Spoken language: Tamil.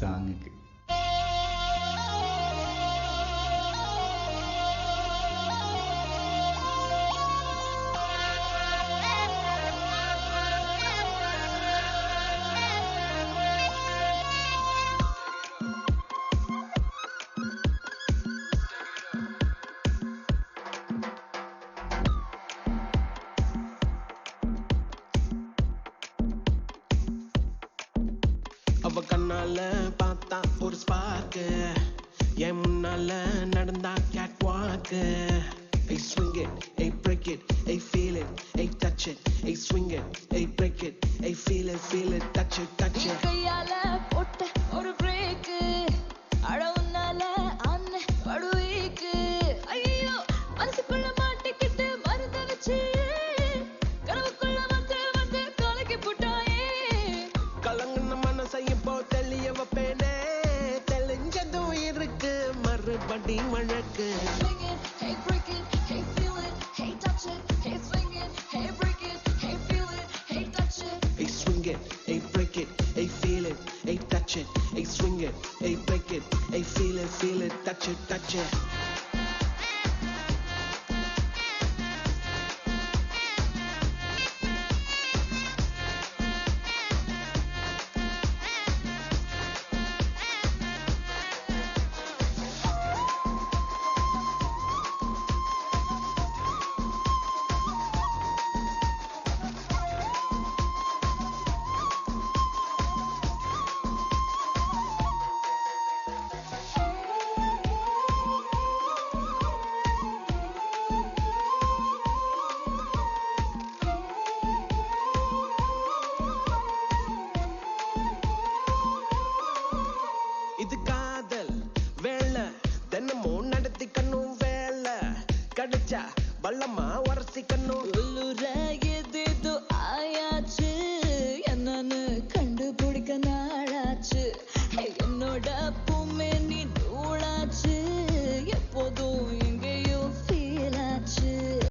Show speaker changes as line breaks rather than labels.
சாங்குக்கு.
அவ கண்ணால பார்த்தா ஒரு ஸ்பார்க்கு, என் முன்னால நடந்தா கேட் வாக்கு. Hey swing it, hey break it, hey feel it, hey touch it, hey swing it, hey break it, hey feel it, touch it, touch it.
கையால போட்ட ஒரு பிரேக், அழவுனால அன்ன படுவீக்கு. ஐயோ மனசுக்குள்ள மாட்டிக்கிட்டு மருந்த வச்சு கனவுக்குள்ள வந்து கலக்கி போட்டாயே.
கலங்குன மனசை இப்போ தெளிய வைப்பேனே, தெளிஞ்சதும் இருக்கு மறுபடி வழக்கு.
Swing it, hey break it, hey feel it, hey touch it, hey swing it, hey break it, hey feel it, hey touch it.
Hey swing it, hey break it, hey feel it, hey touch it, hey swing it, hey break it, hey feel it, touch it, touch it. இது காதல் வேலை, தினமும் நடத்திக்கணும் வேலை, கிடைச்சா பள்ளமா உரசிக்கணும்.
உள்ளுர எதேதோ ஆயா